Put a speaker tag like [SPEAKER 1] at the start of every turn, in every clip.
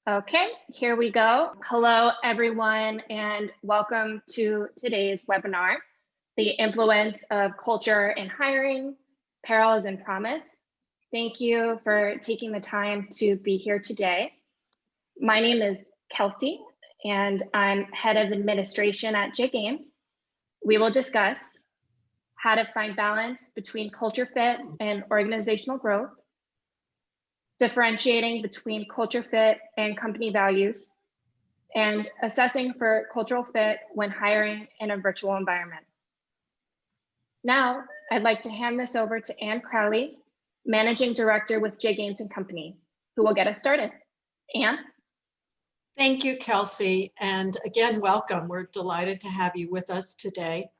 [SPEAKER 1] Okay, here we go. Hello, everyone, and welcome to today's webinar, The Influence of Culture in Hiring, Perils and Promise. Thank you for taking the time to be here today. My name is Kelsey, and I'm Head of Administration at J Games. We will discuss how to find balance between culture fit and organizational growth, differentiating between culture fit and company values, and assessing for cultural fit when hiring in a virtual environment. Now, I'd like to hand this over to Ann Crowley, Managing Director with J Gaines & Company, who will get us started. Ann?
[SPEAKER 2] Thank you, Kelsey. And again, welcome. We're delighted to have you with us today.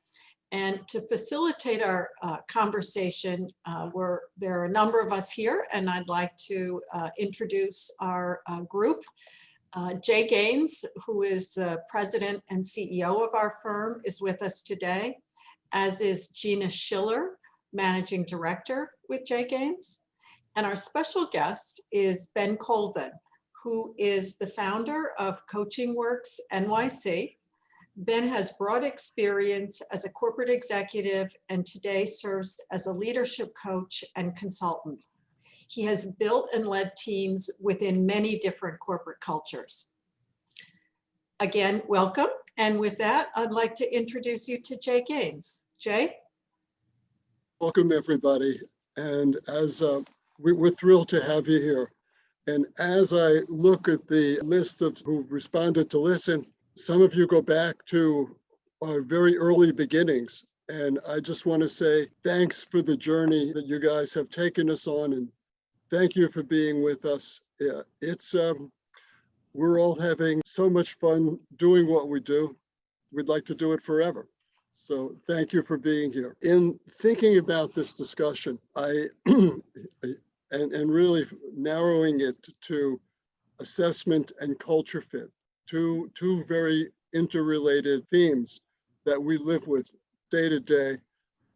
[SPEAKER 2] And to facilitate our conversation, there are a number of us here, and I'd like to introduce our group. J Gaines, who is the president and CEO of our firm, is with us today, as is Gina Schiller, managing director with J Gaines. And our special guest is Ben Colvin, who is the founder of Coaching Works NYC. Ben has broad experience as a corporate executive and today serves as a leadership coach and consultant. He has built and led teams within many different corporate cultures. Again, welcome. And with that, I'd like to introduce you to J Gaines. Jay?
[SPEAKER 3] Welcome, everybody. And as we're thrilled to have you here. And as I look at the list of who responded to listen, some of you go back to our very early beginnings. And I just want to say thanks for the journey that you guys have taken us on. And thank you for being with us. Yeah, we're all having so much fun doing what we do. We'd like to do it forever. So thank you for being here. In thinking about this discussion, and really narrowing it to assessment and culture fit, two very interrelated themes that we live with day to day.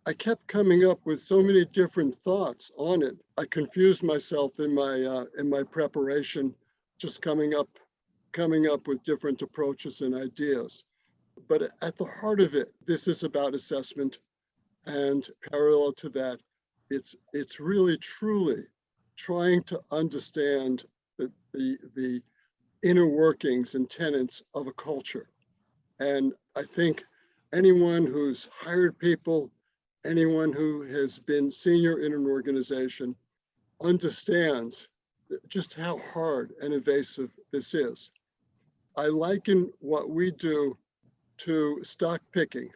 [SPEAKER 3] I kept coming up with so many different thoughts on it. I confused myself in my preparation, just coming up with different approaches and ideas. But at the heart of it, this is about assessment, and parallel to that, it's really truly trying to understand the inner workings and tenets of a culture. And I think anyone who's hired people, anyone who has been senior in an organization understands just how hard and evasive this is. I liken what we do to stock picking.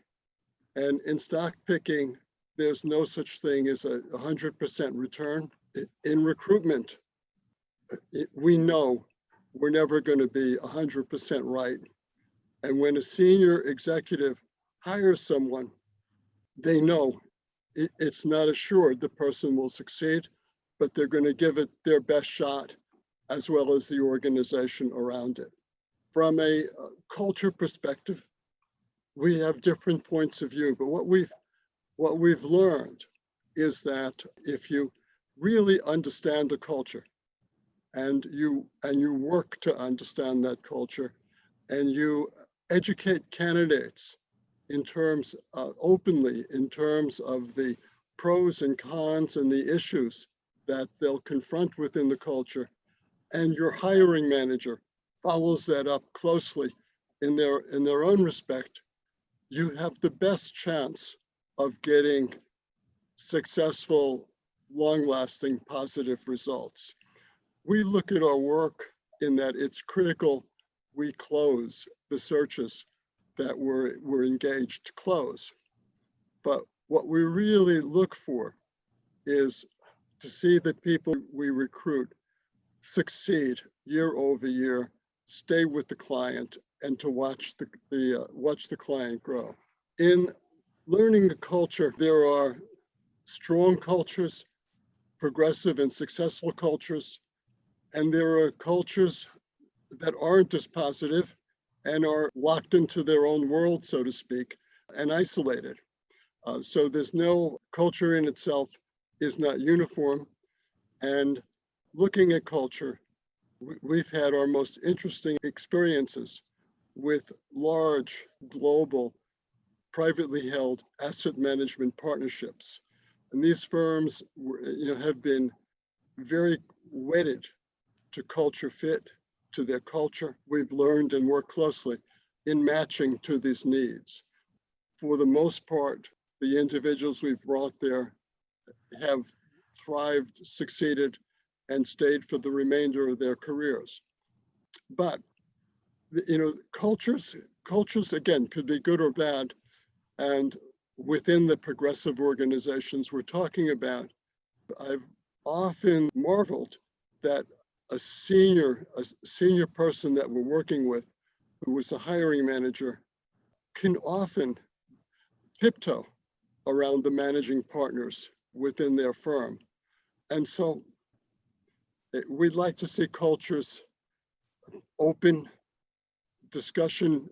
[SPEAKER 3] And in stock picking, there's no such thing as a 100% return. In recruitment, we know we're never going to be 100% right. And when a senior executive hires someone, they know it's not assured the person will succeed, but they're going to give it their best shot, as well as the organization around it. From a culture perspective, we have different points of view, but what we've learned is that if you really understand the culture, and you work to understand that culture, and you educate candidates in terms openly in terms of the pros and cons and the issues that they'll confront within the culture, and your hiring manager follows that up closely in their own respect, you have the best chance of getting successful, long-lasting, positive results. We look at our work in that it's critical we close the searches that we're engaged to close. But what we really look for is to see the people we recruit succeed year over year, stay with the client, and to watch the client grow. In learning the culture, there are strong cultures, progressive and successful cultures, and there are cultures that aren't as positive and are locked into their own world, so to speak, and isolated. So there's no culture in itself is not uniform, and looking at culture we've had our most interesting experiences with large global privately held asset management partnerships. And these firms have been very wedded to culture fit, to their culture. We've learned and worked closely in matching to these needs. For the most part, the individuals we've brought there have thrived, succeeded, and stayed for the remainder of their careers. But cultures again could be good or bad. And within the progressive organizations we're talking about, I've often marveled that a senior person that we're working with, who was a hiring manager, can often tiptoe around the managing partners within their firm. And so we'd like to see cultures open, discussion,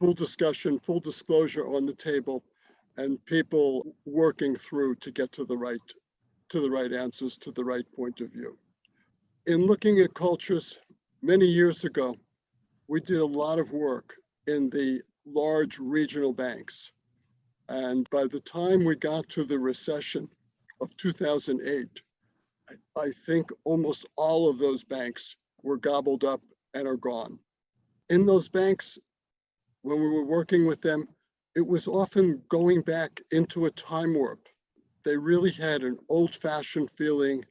[SPEAKER 3] full discussion, full disclosure on the table, and people working through to get to the right answers, to the right point of view. In looking at cultures, many years ago, we did a lot of work in the large regional banks. And by the time we got to the recession of 2008, I think almost all of those banks were gobbled up and are gone. In those banks, when we were working with them, it was often going back into a time warp. They really had an old-fashioned feeling,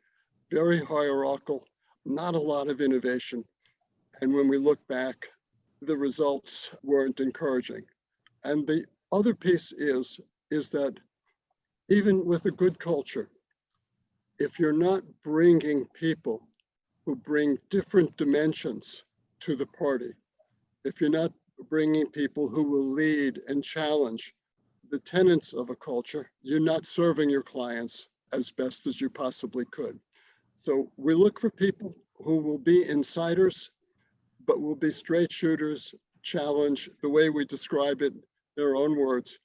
[SPEAKER 3] very hierarchical, not a lot of innovation. And when we look back, the results weren't encouraging. And the other piece is that even with a good culture, if you're not bringing people who bring different dimensions to the party, if you're not bringing people who will lead and challenge the tenets of a culture, you're not serving your clients as best as you possibly could. So we look for people who will be insiders, but will be straight shooters, challenge. The way we describe it in our own words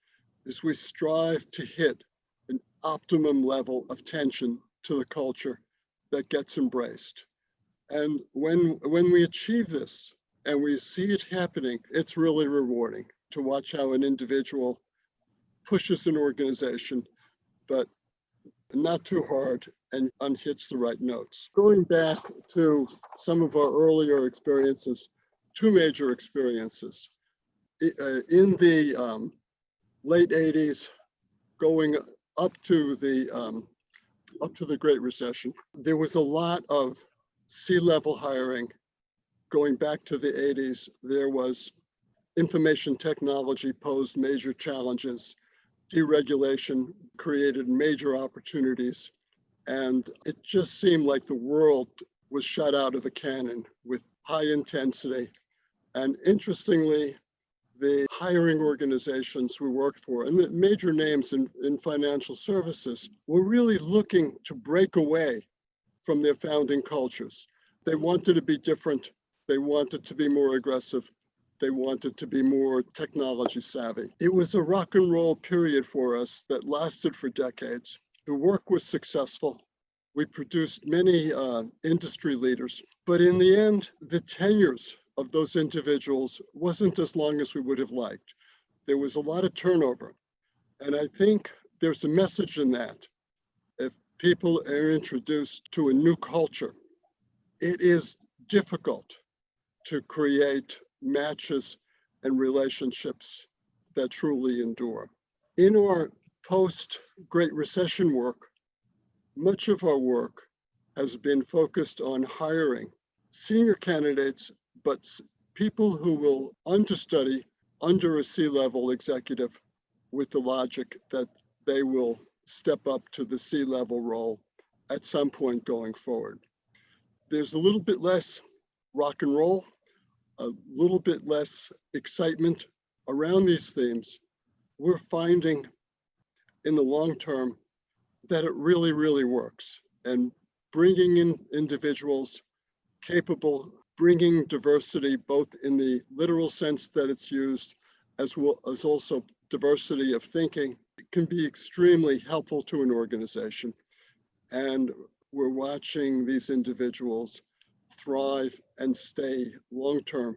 [SPEAKER 3] is we strive to hit an optimum level of tension to the culture that gets embraced. And when we achieve this and we see it happening, it's really rewarding to watch how an individual pushes an organization, but not too hard, and hits the right notes. Going back to some of our earlier experiences, two major experiences. In the late 80s, going up to the Great Recession, there was a lot of C-level hiring. Going back to the 80s, there was information technology posed major challenges. Deregulation created major opportunities. And it just seemed like the world was shot out of a cannon with high intensity. And interestingly, the hiring organizations we worked for and the major names in financial services were really looking to break away from their founding cultures. They wanted to be different. They wanted to be more aggressive. They wanted to be more technology savvy. It was a rock and roll period for us that lasted for decades. The work was successful. We produced many industry leaders, but in the end, the tenures of those individuals wasn't as long as we would have liked. There was a lot of turnover. And I think there's a message in that. If people are introduced to a new culture, it is difficult to create matches and relationships that truly endure. In our post-Great Recession work, much of our work has been focused on hiring senior candidates, but people who will understudy under a C-level executive with the logic that they will step up to the C-level role at some point going forward. There's a little bit less rock and roll, a little bit less excitement around these themes. We're finding in the long term that it really, really works. And bringing in individuals capable, bringing diversity, both in the literal sense that it's used, as well as also diversity of thinking, can be extremely helpful to an organization. And we're watching these individuals thrive and stay long-term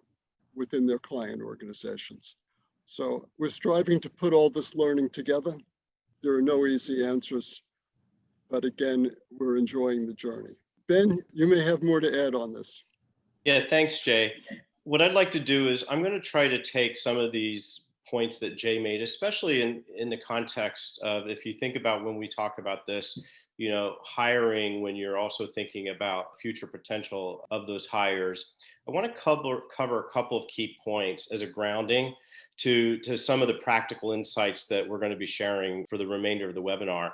[SPEAKER 3] within their client organizations. So we're striving to put all this learning together. There are no easy answers, but again, we're enjoying the journey. Ben, you may have more to add on this.
[SPEAKER 4] Yeah, thanks, Jay. What I'd like to do is I'm going to try to take some of these points that Jay made, especially in the context of, if you think about when we talk about this, hiring, when you're also thinking about future potential of those hires. I want to cover a couple of key points as a grounding to some of the practical insights that we're going to be sharing for the remainder of the webinar.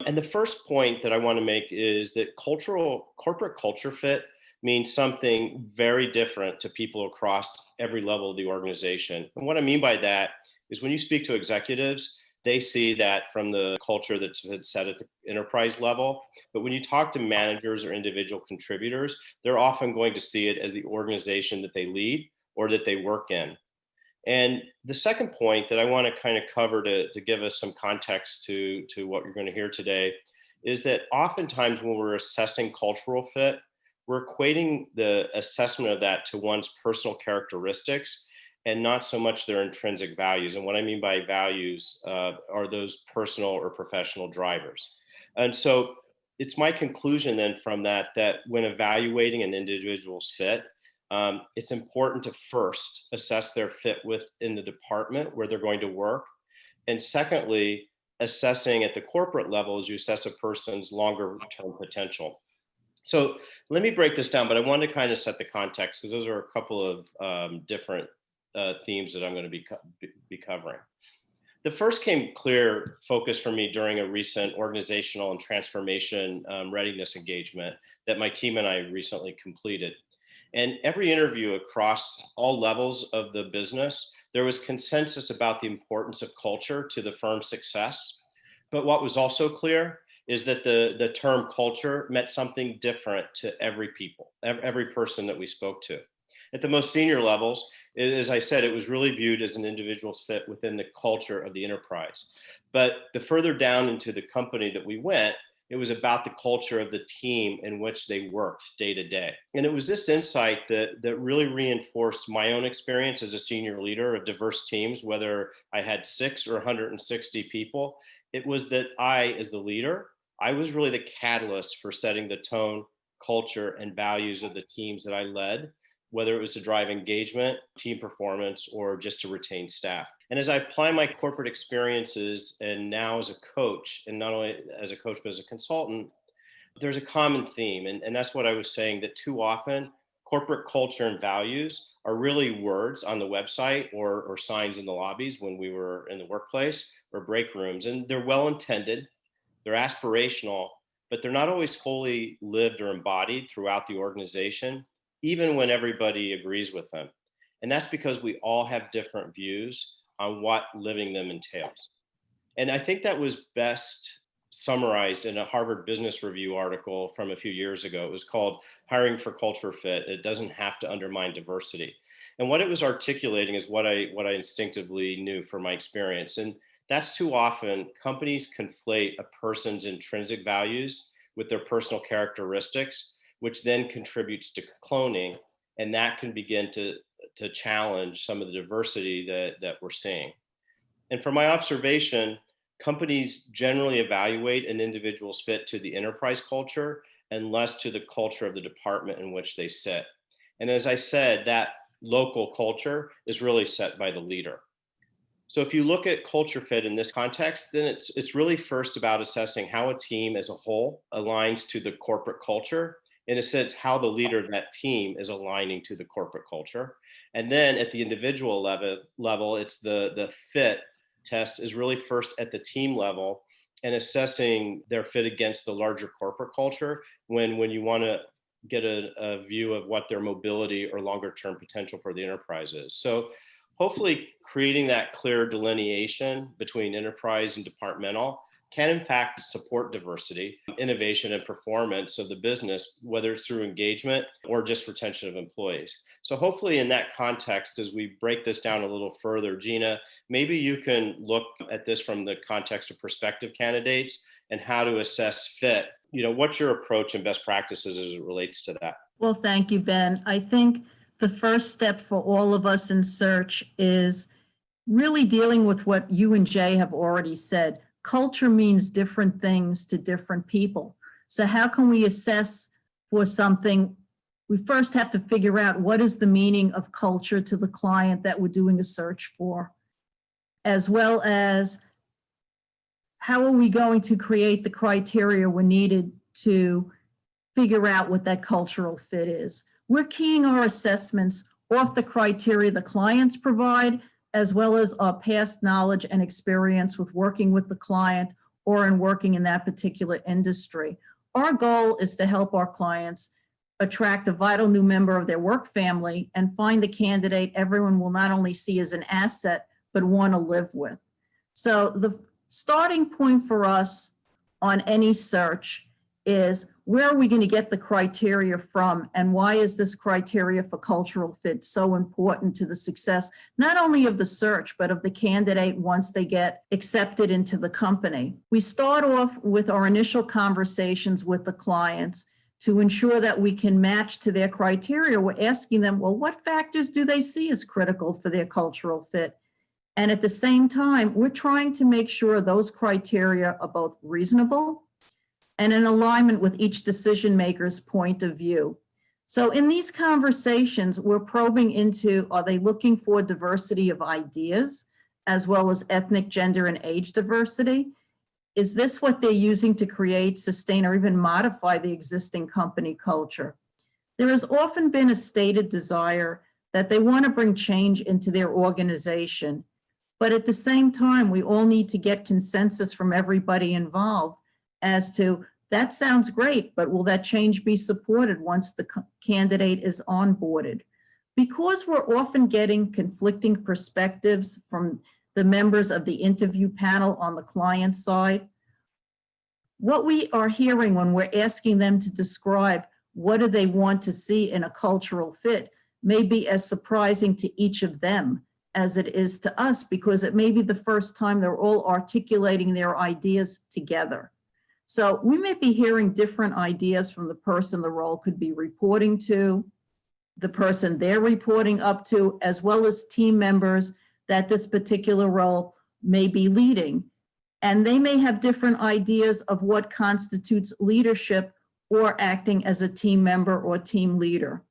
[SPEAKER 4] And the first point that I want to make is that corporate culture fit means something very different to people across every level of the organization. And what I mean by that is when you speak to executives, they see that from the culture that's been set at the enterprise level. But when you talk to managers or individual contributors, they're often going to see it as the organization that they lead or that they work in. And the second point that I want to kind of cover to give us some context to what you're going to hear today is that oftentimes when we're assessing cultural fit, we're equating the assessment of that to one's personal characteristics and not so much their intrinsic values. And what I mean by values are those personal or professional drivers. And so it's my conclusion then from that when evaluating an individual's fit, it's important to first assess their fit within the department where they're going to work. And secondly, assessing at the corporate level as you assess a person's longer term potential. So let me break this down, but I want to kind of set the context because those are a couple of different themes that I'm going to be covering. The first came clear focus for me during a recent organizational and transformation readiness engagement that my team and I recently completed. And every interview across all levels of the business, there was consensus about the importance of culture to the firm's success. But what was also clear is that the term culture meant something different to every person that we spoke to. At the most senior levels, as I said, it was really viewed as an individual's fit within the culture of the enterprise. But the further down into the company that we went, it was about the culture of the team in which they worked day to day. And it was this insight that really reinforced my own experience as a senior leader of diverse teams, whether I had 6 or 160 people. It was that I, as the leader, I was really the catalyst for setting the tone, culture, and values of the teams that I led, whether it was to drive engagement, team performance, or just to retain staff. And as I apply my corporate experiences and now as a coach, and not only as a coach, but as a consultant, there's a common theme. And that's what I was saying, that too often corporate culture and values are really words on the website or signs in the lobbies when we were in the workplace or break rooms. And they're well-intended, they're aspirational, but they're not always fully lived or embodied throughout the organization, even when everybody agrees with them. And that's because we all have different views on what living them entails. And I think that was best summarized in a Harvard Business Review article from a few years ago. It was called Hiring for Culture Fit. It doesn't have to undermine diversity. And what it was articulating is what I instinctively knew from my experience. And that's too often companies conflate a person's intrinsic values with their personal characteristics, which then contributes to cloning. And that can begin to challenge some of the diversity that we're seeing. And from my observation, companies generally evaluate an individual's fit to the enterprise culture and less to the culture of the department in which they sit. And as I said, that local culture is really set by the leader. So if you look at culture fit in this context, then it's really first about assessing how a team as a whole aligns to the corporate culture. In a sense, how the leader of that team is aligning to the corporate culture. And then at the individual level, it's the fit test is really first at the team level and assessing their fit against the larger corporate culture when you want to get a view of what their mobility or longer term potential for the enterprise is. So hopefully creating that clear delineation between enterprise and departmental can in fact support diversity, innovation, and performance of the business, whether it's through engagement or just retention of employees. So hopefully in that context, as we break this down a little further, Gina, maybe you can look at this from the context of prospective candidates and how to assess fit. What's your approach and best practices as it relates to that?
[SPEAKER 5] Well, thank you, Ben. I think the first step for all of us in search is really dealing with what you and Jay have already said. Culture means different things to different people. So how can we assess for something? We first have to figure out what is the meaning of culture to the client that we're doing a search for, as well as how are we going to create the criteria we needed to figure out what that cultural fit is. We're keying our assessments off the criteria the clients provide, as well as our past knowledge and experience with working with the client or in working in that particular industry. Our goal is to help our clients attract a vital new member of their work family and find the candidate everyone will not only see as an asset, but want to live with. So the starting point for us on any search is, where are we going to get the criteria from, and why is this criteria for cultural fit so important to the success, not only of the search, but of the candidate once they get accepted into the company? We start off with our initial conversations with the clients to ensure that we can match to their criteria. We're asking them, well, what factors do they see as critical for their cultural fit? And at the same time, we're trying to make sure those criteria are both reasonable and in alignment with each decision maker's point of view. So in these conversations, we're probing into, are they looking for diversity of ideas, as well as ethnic, gender, and age diversity? Is this what they're using to create, sustain, or even modify the existing company culture? There has often been a stated desire that they want to bring change into their organization, but at the same time, we all need to get consensus from everybody involved as to, that sounds great, but will that change be supported once the candidate is onboarded? Because we're often getting conflicting perspectives from the members of the interview panel on the client side, what we are hearing when we're asking them to describe what do they want to see in a cultural fit may be as surprising to each of them as it is to us, because it may be the first time they're all articulating their ideas together. So we may be hearing different ideas from the person the role could be reporting to, the person they're reporting up to, as well as team members that this particular role may be leading. And they may have different ideas of what constitutes leadership or acting as a team member or team leader.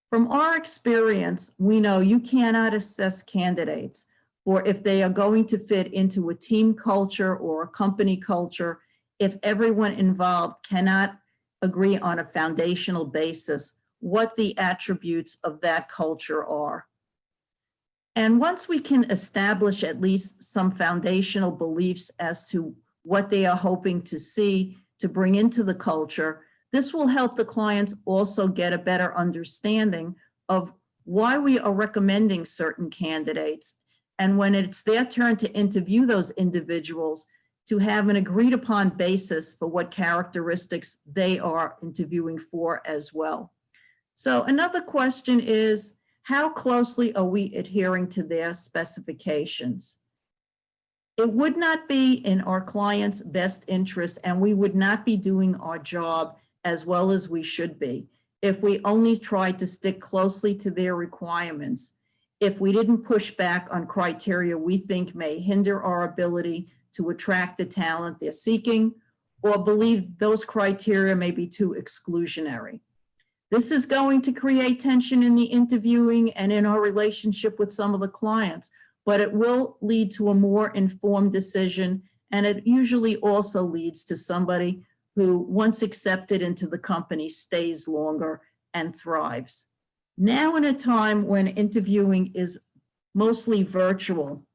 [SPEAKER 5] From our experience, we know you cannot assess candidates for if they are going to fit into a team culture or a company culture if everyone involved cannot agree on a foundational basis what the attributes of that culture are. And once we can establish at least some foundational beliefs as to what they are hoping to see to bring into the culture, this will help the clients also get a better understanding of why we are recommending certain candidates. And when it's their turn to interview those individuals, to have an agreed upon basis for what characteristics they are interviewing for as well. So another question is, how closely are we adhering to their specifications? It would not be in our client's best interest, and we would not be doing our job as well as we should be if we only tried to stick closely to their requirements, if we didn't push back on criteria we think may hinder our ability to attract the talent they're seeking, or believe those criteria may be too exclusionary. This is going to create tension in the interviewing and in our relationship with some of the clients, but it will lead to a more informed decision, and it usually also leads to somebody who, once accepted into the company, stays longer and thrives. Now, in a time when interviewing is mostly virtual,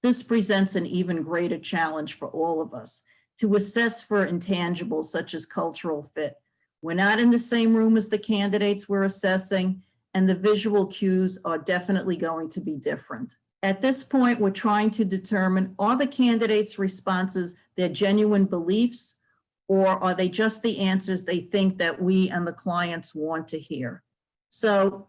[SPEAKER 5] this presents an even greater challenge for all of us to assess for intangibles such as cultural fit. We're not in the same room as the candidates we're assessing, and the visual cues are definitely going to be different. At this point, we're trying to determine, are the candidates' responses their genuine beliefs, or are they just the answers they think that we and the clients want to hear? So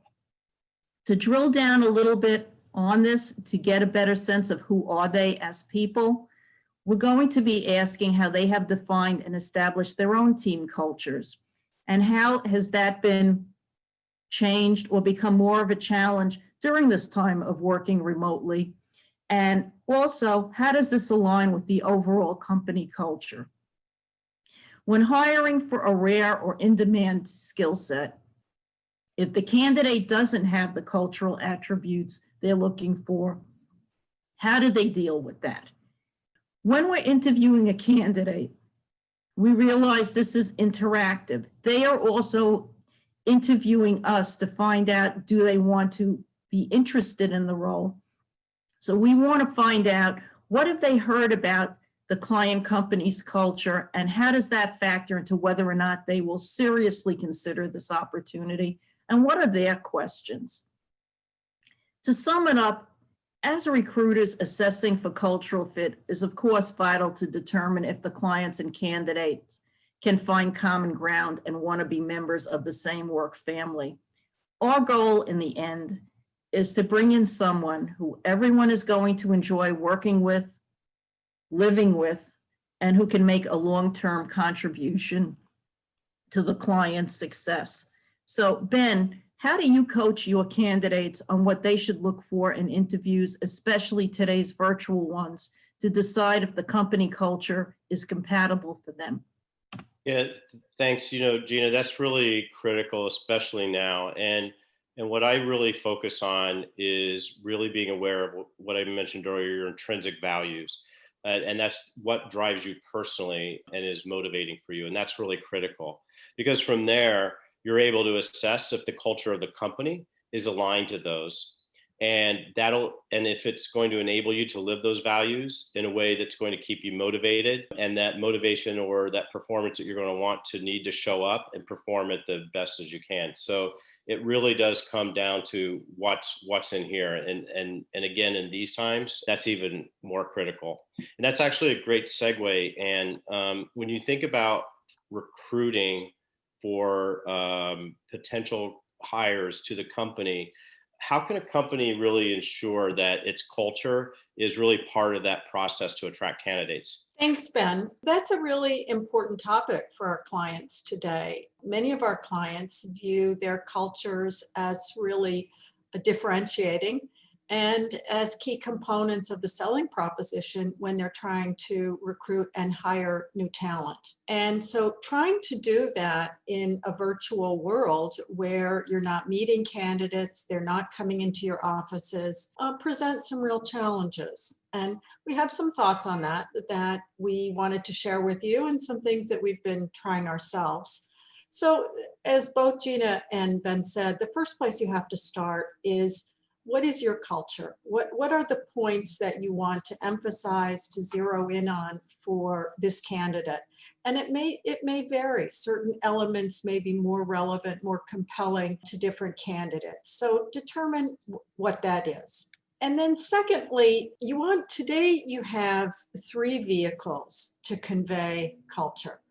[SPEAKER 5] to drill down a little bit on this to get a better sense of who are they as people, we're going to be asking how they have defined and established their own team cultures. And how has that been changed or become more of a challenge during this time of working remotely? And also, how does this align with the overall company culture? When hiring for a rare or in-demand skill set, if the candidate doesn't have the cultural attributes they're looking for, how do they deal with that? When we're interviewing a candidate, we realize this is interactive. They are also interviewing us to find out, do they want to be interested in the role? So we want to find out, what have they heard about the client company's culture, and how does that factor into whether or not they will seriously consider this opportunity, and what are their questions? To sum it up, as recruiters, assessing for cultural fit is of course vital to determine if the clients and candidates can find common ground and want to be members of the same work family. Our goal in the end is to bring in someone who everyone is going to enjoy working with, living with, and who can make a long-term contribution to the client's success. So Ben, how do you coach your candidates on what they should look for in interviews, especially today's virtual ones, to decide if the company culture is compatible for them?
[SPEAKER 4] Yeah, thanks. Gina, that's really critical, especially now. And what I really focus on is really being aware of what I mentioned earlier, your intrinsic values. And that's what drives you personally and is motivating for you. And that's really critical, because from there, you're able to assess if the culture of the company is aligned to those. And if it's going to enable you to live those values in a way that's going to keep you motivated, and that motivation or that performance that you're going to want to need to show up and perform it the best as you can. So it really does come down to what's in here. And again, in these times, that's even more critical. And that's actually a great segue. And when you think about recruiting for potential hires to the company, how can a company really ensure that its culture is really part of that process to attract candidates?
[SPEAKER 2] Thanks, Ben. That's a really important topic for our clients today. Many of our clients view their cultures as really differentiating and as key components of the selling proposition when they're trying to recruit and hire new talent. And so trying to do that in a virtual world where you're not meeting candidates, they're not coming into your offices, presents some real challenges. And we have some thoughts on that we wanted to share with you, and some things that we've been trying ourselves. So as both Gina and Ben said, the first place you have to start is, what is your culture? What are the points that you want to emphasize, to zero in on for this candidate? And it may vary. Certain elements may be more relevant, more compelling to different candidates. So determine what that is. And then secondly, today you have 3 vehicles to convey culture.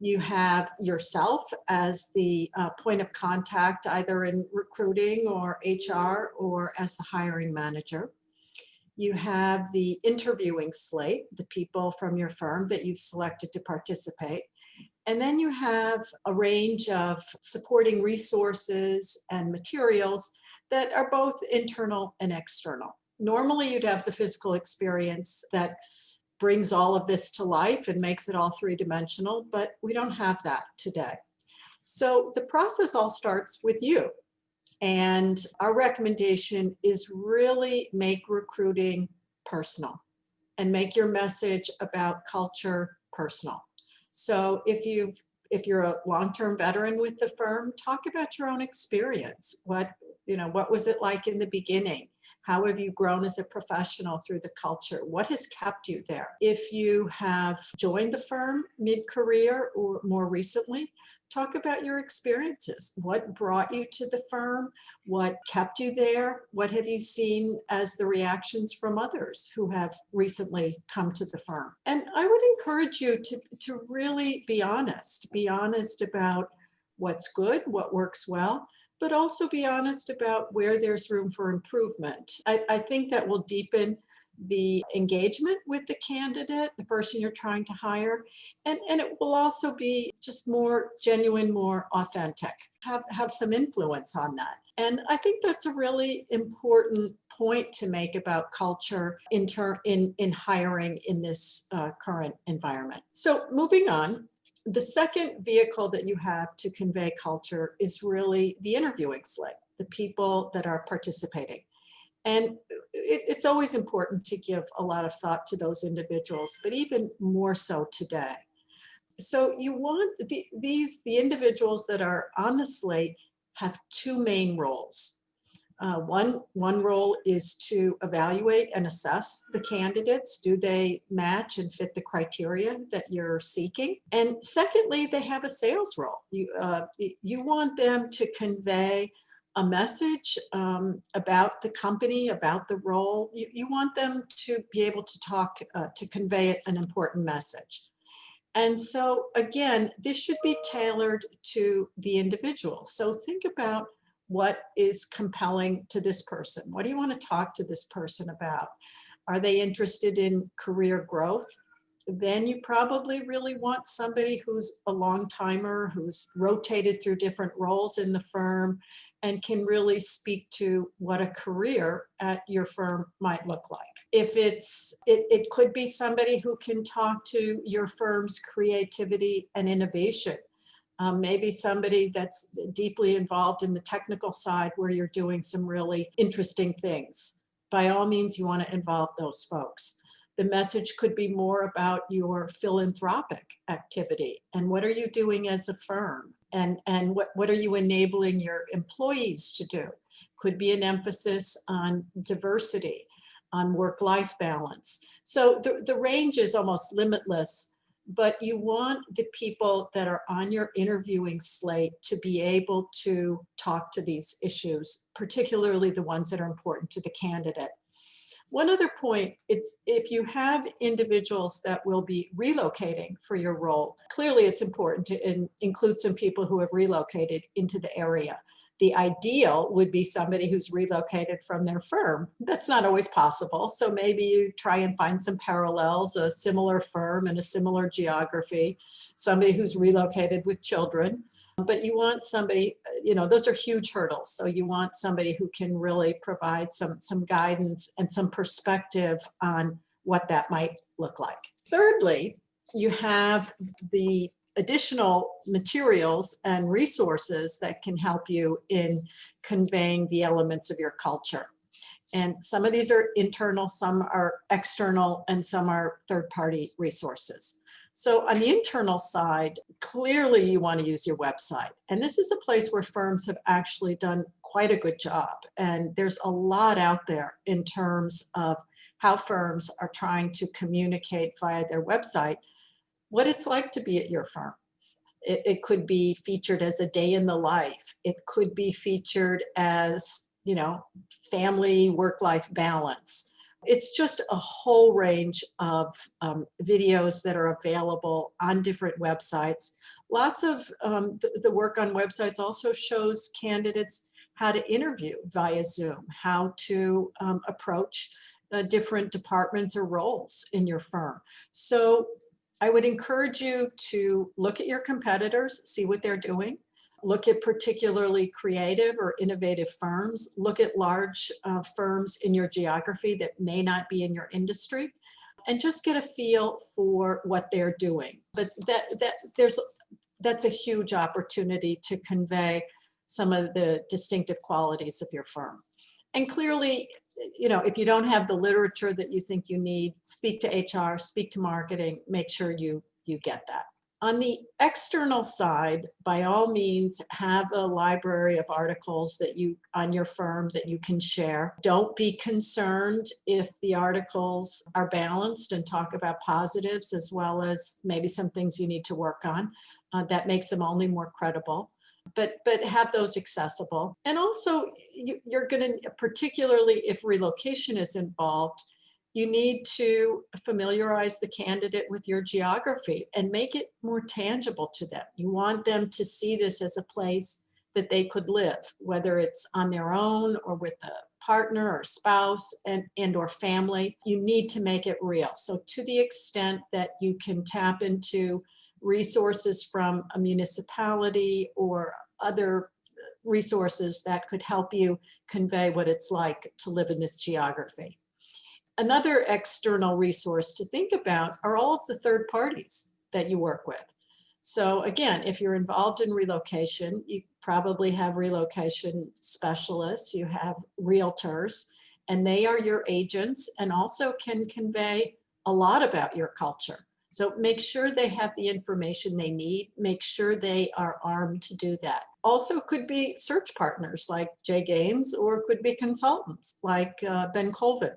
[SPEAKER 2] You have yourself as the point of contact, either in recruiting or HR or as the hiring manager. You have the interviewing slate, the people from your firm that you've selected to participate. And then you have a range of supporting resources and materials that are both internal and external. Normally, you'd have the physical experience that brings all of this to life and makes it all 3-dimensional, but we don't have that today. So the process all starts with you. And our recommendation is really make recruiting personal and make your message about culture personal. So if you're a long-term veteran with the firm, talk about your own experience. What was it like in the beginning? How have you grown as a professional through the culture? What has kept you there? If you have joined the firm mid-career or more recently, talk about your experiences. What brought you to the firm? What kept you there? What have you seen as the reactions from others who have recently come to the firm? And I would encourage you to really be honest about what's good, what works well, but also be honest about where there's room for improvement. I think that will deepen the engagement with the candidate, the person you're trying to hire, and it will also be just more genuine, more authentic, have some influence on that. And I think that's a really important point to make about culture in hiring in this current environment. So moving on, the second vehicle that you have to convey culture is really the interviewing slate, the people that are participating. And it's always important to give a lot of thought to those individuals, but even more so today. So you want the individuals that are on the slate have two main roles. One role is to evaluate and assess the candidates. Do they match and fit the criteria that you're seeking? And secondly, they have a sales role. You want them to convey a message about the company, about the role. You want them to be able to talk, to convey an important message. And so again, this should be tailored to the individual. So think about what is compelling to this person. What do you want to talk to this person about? Are they interested in career growth? Then you probably really want somebody who's a long timer, who's rotated through different roles in the firm and can really speak to what a career at your firm might look like. If it could be somebody who can talk to your firm's creativity and innovation. Maybe somebody that's deeply involved in the technical side where you're doing some really interesting things. By all means, you want to involve those folks. The message could be more about your philanthropic activity and what are you doing as a firm, and what are you enabling your employees to do. Could be an emphasis on diversity, on work-life balance. So the range is almost limitless, but you want the people that are on your interviewing slate to be able to talk to these issues, particularly the ones that are important to the candidate. One other point, it's if you have individuals that will be relocating for your role, clearly it's important to include some people who have relocated into the area. The ideal would be somebody who's relocated from their firm. That's not always possible. So maybe you try and find some parallels, a similar firm and a similar geography, somebody who's relocated with children. But you want somebody, those are huge hurdles. So you want somebody who can really provide some guidance and some perspective on what that might look like. Thirdly, you have the additional materials and resources that can help you in conveying the elements of your culture. And some of these are internal, some are external, and some are third-party resources. So on the internal side, clearly you want to use your website. And this is a place where firms have actually done quite a good job. And there's a lot out there in terms of how firms are trying to communicate via their website what it's like to be at your firm. It could be featured as a day in the life. It could be featured as, family work-life balance. It's just a whole range of videos that are available on different websites. Lots of the work on websites also shows candidates how to interview via Zoom, how to approach different departments or roles in your firm. So I would encourage you to look at your competitors, see what they're doing. Look at particularly creative or innovative firms. Look at large firms in your geography that may not be in your industry, and just get a feel for what they're doing. But that's a huge opportunity to convey some of the distinctive qualities of your firm. And clearly, if you don't have the literature that you think you need, speak to HR, speak to marketing, make sure you get that. On the external side, by all means, have a library of articles on your firm that you can share. Don't be concerned if the articles are balanced and talk about positives as well as maybe some things you need to work on. That makes them only more credible. But have those accessible. And also, you're going to, particularly if relocation is involved, you need to familiarize the candidate with your geography and make it more tangible to them. You want them to see this as a place that they could live, whether it's on their own or with a partner or spouse and or family. You need to make it real. So to the extent that you can tap into resources from a municipality or other resources that could help you convey what it's like to live in this geography. Another external resource to think about are all of the third parties that you work with. So again, if you're involved in relocation, you probably have relocation specialists, you have realtors, and they are your agents and also can convey a lot about your culture. So make sure they have the information they need, make sure they are armed to do that. Also could be search partners like Jay Gaines, or could be consultants like Ben Colvin.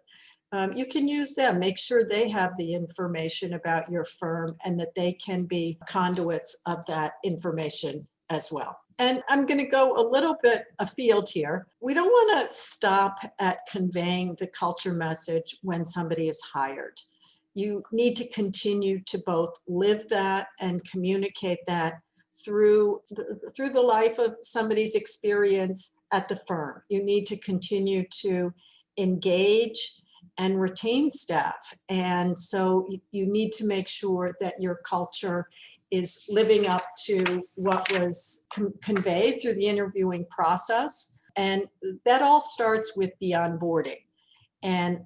[SPEAKER 2] You can use them, make sure they have the information about your firm and that they can be conduits of that information as well. And I'm going to go a little bit afield here. We don't want to stop at conveying the culture message when somebody is hired. You need to continue to both live that and communicate that through the life of somebody's experience at the firm. You need to continue to engage and retain staff. And so you need to make sure that your culture is living up to what was conveyed through the interviewing process. And that all starts with the onboarding. And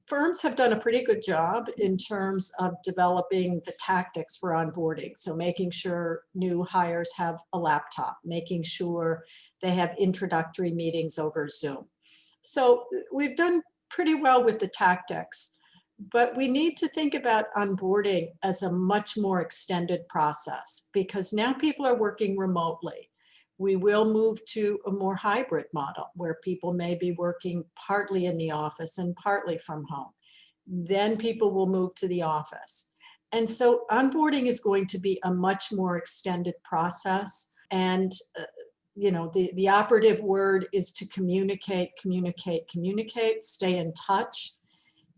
[SPEAKER 2] firms have done a pretty good job in terms of developing the tactics for onboarding. So making sure new hires have a laptop, making sure they have introductory meetings over Zoom. So we've done pretty well with the tactics, but we need to think about onboarding as a much more extended process because now people are working remotely. We will move to a more hybrid model where people may be working partly in the office and partly from home. Then people will move to the office. And so onboarding is going to be a much more extended process. And the operative word is to communicate, stay in touch,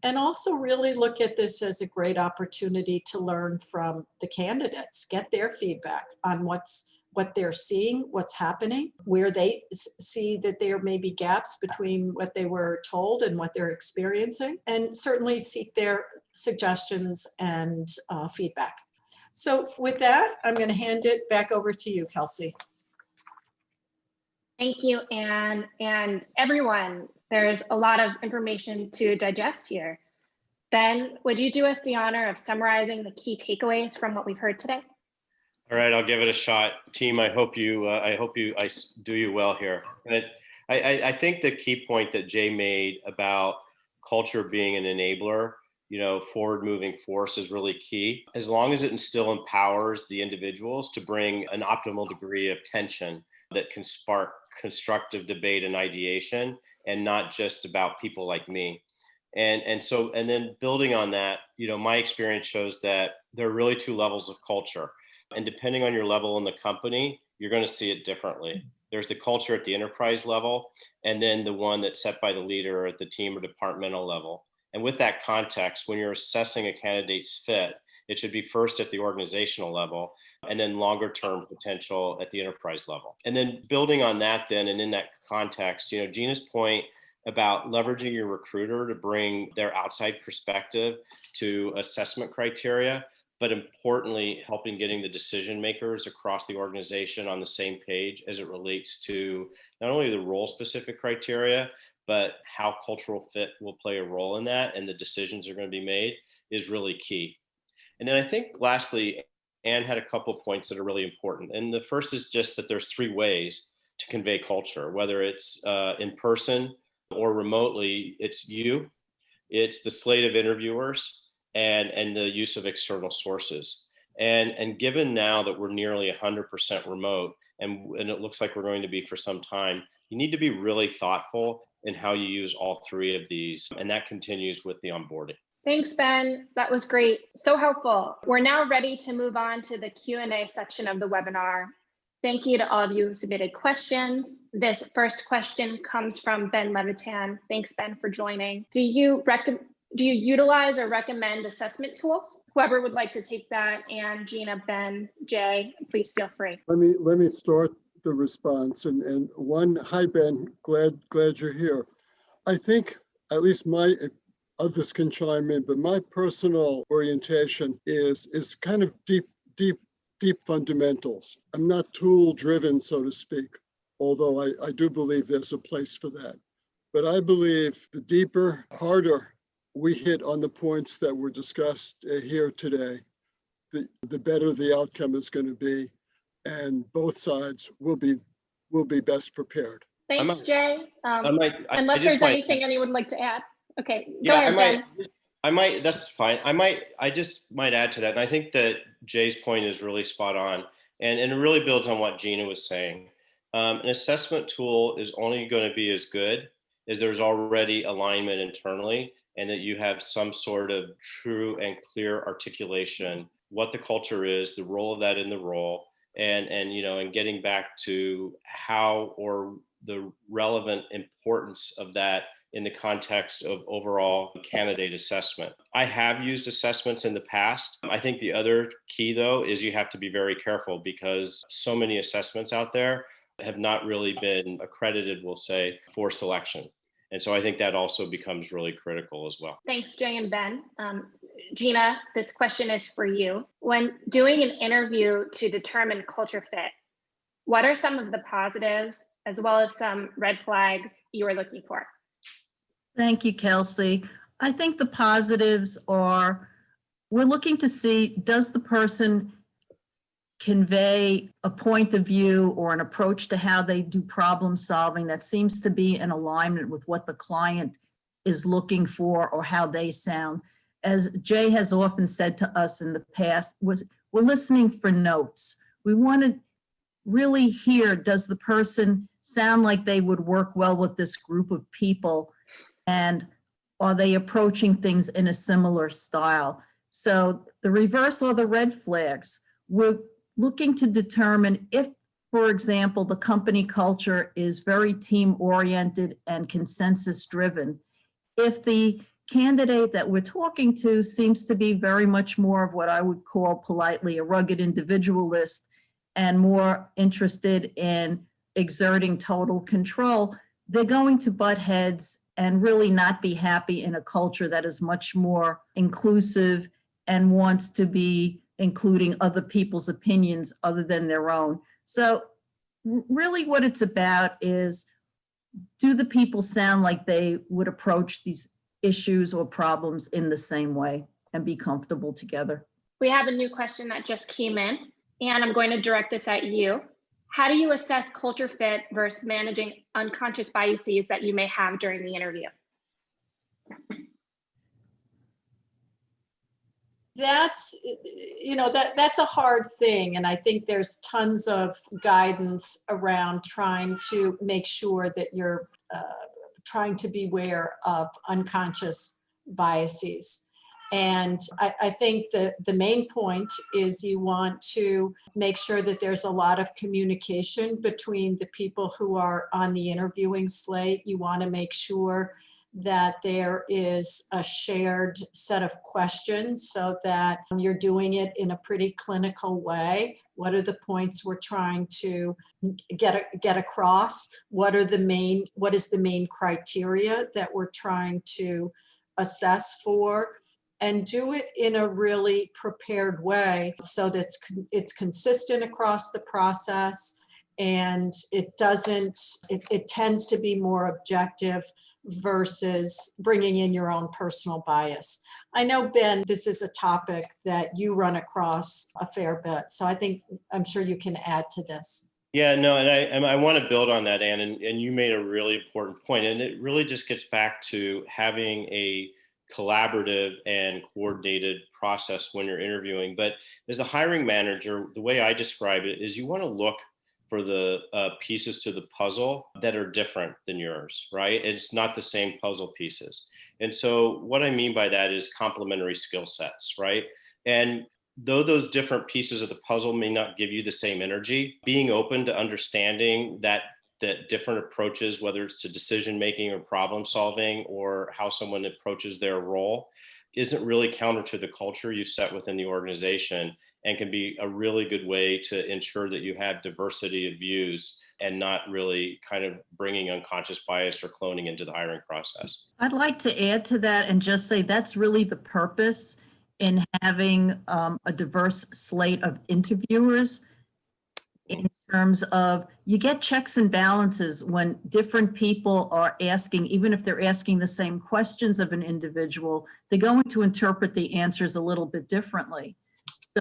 [SPEAKER 2] and also really look at this as a great opportunity to learn from the candidates, get their feedback on what they're seeing, what's happening, where they see that there may be gaps between what they were told and what they're experiencing, and certainly seek their suggestions and feedback. So with that, I'm going to hand it back over to you, Kelsey.
[SPEAKER 1] Thank you, Anne, and everyone. There's a lot of information to digest here. Ben, would you do us the honor of summarizing the key takeaways from what we've heard today?
[SPEAKER 4] All right, I'll give it a shot. Team, I do you well here. But I think the key point that Jay made about culture being an enabler, forward-moving force is really key. As long as it still empowers the individuals to bring an optimal degree of tension that can spark constructive debate and ideation, and not just about people like me. And then building on that, my experience shows that there are really two levels of culture. And depending on your level in the company, you're going to see it differently. There's the culture at the enterprise level, and then the one that's set by the leader at the team or departmental level. And with that context, when you're assessing a candidate's fit, it should be first at the organizational level, and then longer term potential at the enterprise level. And then building on that then, and in that context, Gina's point about leveraging your recruiter to bring their outside perspective to assessment criteria, but importantly, helping getting the decision makers across the organization on the same page as it relates to not only the role specific criteria, but how cultural fit will play a role in that and the decisions are going to be made is really key. And then I think lastly, Anne had a couple of points that are really important. And the first is just that there's three ways to convey culture, whether it's in person or remotely. It's the slate of interviewers, and the use of external sources. And given now that we're nearly 100% remote, and it looks like we're going to be for some time, you need to be really thoughtful in how you use all three of these. And that continues with the onboarding.
[SPEAKER 1] Thanks, Ben. That was great. So helpful. We're now ready to move on to the Q&A section of the webinar. Thank you to all of you who submitted questions. This first question comes from Ben Levitan. Thanks, Ben, for joining. Do you utilize or recommend assessment tools? Whoever would like to take that, Anne, Gina, Ben, Jay, please feel free.
[SPEAKER 3] Let me start the response. And one, hi, Ben, glad you're here. I think at least others can chime in, but my personal orientation is kind of deep fundamentals. I'm not tool driven, so to speak, although I do believe there's a place for that. But I believe the deeper, harder we hit on the points that were discussed here today, the better the outcome is going to be, and both sides will be best prepared.
[SPEAKER 1] Thanks, Jay. Unless there's anything anyone would like to add. Okay, go ahead, Ben.
[SPEAKER 4] That's fine. I just might add to that. And I think that Jay's point is really spot on. And it really builds on what Gina was saying. An assessment tool is only going to be as good as there's already alignment internally and that you have some sort of true and clear articulation, what the culture is, the role of that in the role, and getting back to how or the relevant importance of that in the context of overall candidate assessment. I have used assessments in the past. I think the other key, though, is you have to be very careful because so many assessments out there have not really been accredited, we'll say, for selection. And so I think that also becomes really critical as well.
[SPEAKER 1] Thanks, Jay and Ben. Gina, this question is for you. When doing an interview to determine culture fit, what are some of the positives as well as some red flags you are looking for?
[SPEAKER 5] Thank you, Kelsey. I think the positives are, we're looking to see, does the person convey a point of view or an approach to how they do problem solving that seems to be in alignment with what the client is looking for or how they sound. As Jay has often said to us in the past, we're listening for notes. We want to really hear, does the person sound like they would work well with this group of people? And are they approaching things in a similar style? So the reverse are the red flags. We're looking to determine if, for example, the company culture is very team-oriented and consensus-driven. If the candidate that we're talking to seems to be very much more of what I would call politely a rugged individualist and more interested in exerting total control, they're going to butt heads and really not be happy in a culture that is much more inclusive and wants to be including other people's opinions other than their own. So really what it's about is, do the people sound like they would approach these issues or problems in the same way and be comfortable together?
[SPEAKER 1] We have a new question that just came in, and I'm going to direct this at you. How do you assess culture fit versus managing unconscious biases that you may have during the interview?
[SPEAKER 2] That's a hard thing. And I think there's tons of guidance around trying to make sure that you're trying to be aware of unconscious biases. And I think that the main point is you want to make sure that there's a lot of communication between the people who are on the interviewing slate. You want to make sure that there is a shared set of questions so that you're doing it in a pretty clinical way. What are the points we're trying to get across? What is the main criteria that we're trying to assess for? And do it in a really prepared way so that it's consistent across the process, and it tends to be more objective versus bringing in your own personal bias. I know, Ben, this is a topic that you run across a fair bit, so I'm sure you can add to this.
[SPEAKER 4] Yeah, no, and I want to build on that, Anne, and you made a really important point, and it really just gets back to having a collaborative and coordinated process when you're interviewing. But as a hiring manager, the way I describe it is you want to look for the pieces to the puzzle that are different than yours, right? It's not the same puzzle pieces. And so what I mean by that is complementary skill sets, right? And though those different pieces of the puzzle may not give you the same energy, being open to understanding that different approaches, whether it's to decision making or problem solving or how someone approaches their role, isn't really counter to the culture you've set within the organization. and can be a really good way to ensure that you have diversity of views and not really kind of bringing unconscious bias or cloning into the hiring process.
[SPEAKER 5] I'd like to add to that and just say that's really the purpose in having a diverse slate of interviewers, in terms of you get checks and balances when different people are asking, even if they're asking the same questions of an individual, they're going to interpret the answers a little bit differently.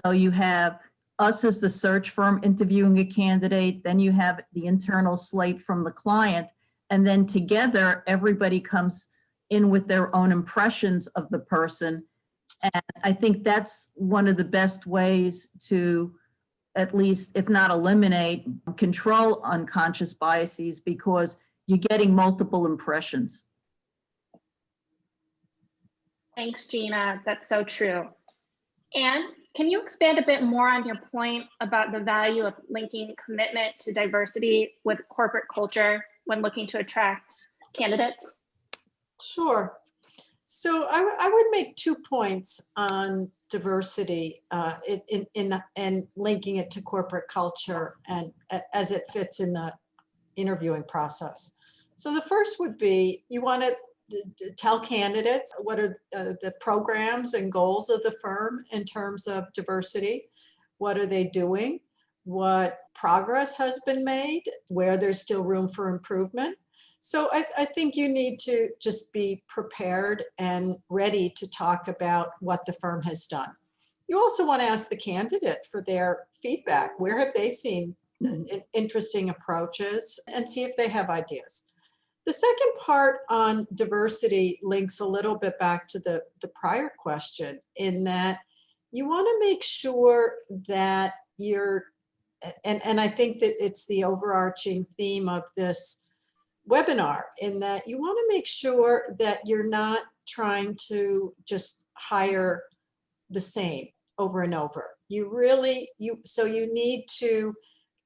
[SPEAKER 5] So you have us as the search firm interviewing a candidate, then you have the internal slate from the client, and then together everybody comes in with their own impressions of the person. And I think that's one of the best ways to, at least if not eliminate, control unconscious biases, because you're getting multiple impressions.
[SPEAKER 1] Thanks, Gina. That's so true. And can you expand a bit more on your point about the value of linking commitment to diversity with corporate culture when looking to attract candidates?
[SPEAKER 2] Sure. So I would make 2 points on diversity and linking it to corporate culture and as it fits in the interviewing process. So the first would be, you want to tell candidates what are the programs and goals of the firm in terms of diversity. What are they doing? What progress has been made? Where there's still room for improvement? So I think you need to just be prepared and ready to talk about what the firm has done. You also want to ask the candidate for their feedback. Where have they seen interesting approaches, and see if they have ideas. The second part on diversity links a little bit back to the prior question, in that you want to make sure that you're, and I think that it's the overarching theme of this webinar, in that you want to make sure that you're not trying to just hire the same over and over. So you need to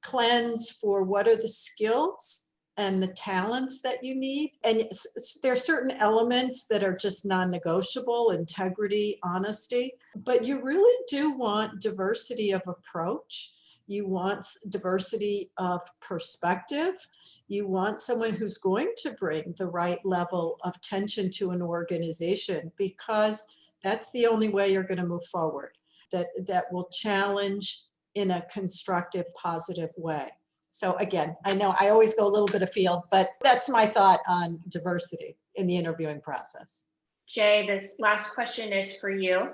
[SPEAKER 2] cleanse for what are the skills and the talents that you need. And there are certain elements that are just non-negotiable: integrity, honesty, but you really do want diversity of approach. You want diversity of perspective. You want someone who's going to bring the right level of tension to an organization, because that's the only way you're going to move forward, that will challenge in a constructive, positive way. So again, I know I always go a little bit afield, but that's my thought on diversity in the interviewing process.
[SPEAKER 1] Jay, this last question is for you.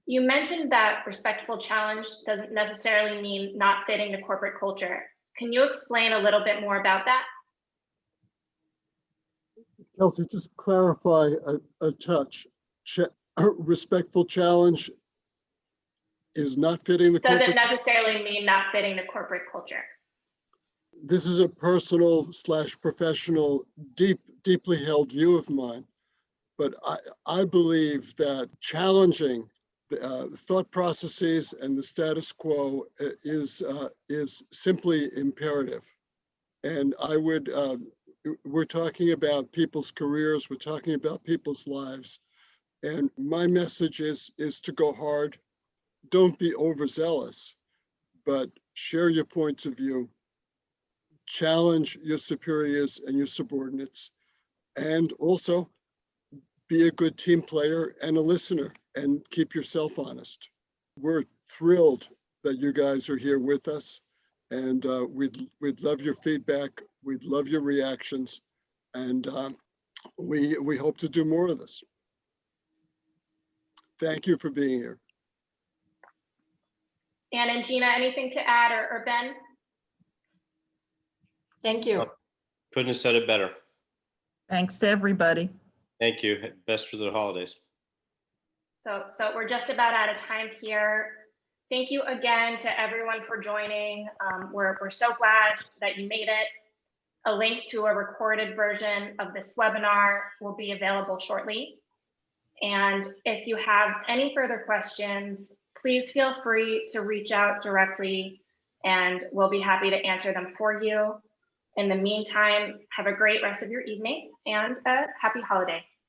[SPEAKER 1] You mentioned that respectful challenge doesn't necessarily mean not fitting the corporate culture. Can you explain a little bit more about that?
[SPEAKER 3] Kelsey, just clarify a touch. Respectful challenge is not fitting the corporate.
[SPEAKER 1] Doesn't necessarily mean not fitting the corporate culture.
[SPEAKER 3] This is a personal / professional, deeply held view of mine, but I believe that challenging the thought processes and the status quo is simply imperative. And I would, we're talking about people's careers, we're talking about people's lives, and my message is to go hard. Don't be overzealous, but share your points of view, challenge your superiors and your subordinates, and also be a good team player and a listener, and keep yourself honest. We're thrilled that you guys are here with us, and we'd love your feedback. We'd love your reactions, and we hope to do more of this. Thank you for being here.
[SPEAKER 1] Ann and Gina, anything to add, or Ben?
[SPEAKER 2] Thank you.
[SPEAKER 4] Couldn't have said it better.
[SPEAKER 5] Thanks to everybody.
[SPEAKER 4] Thank you. Best for the holidays.
[SPEAKER 1] So we're just about out of time here. Thank you again to everyone for joining. We're so glad that you made it. A link to a recorded version of this webinar will be available shortly. And if you have any further questions, please feel free to reach out directly, and we'll be happy to answer them for you. In the meantime, have a great rest of your evening and a happy holiday.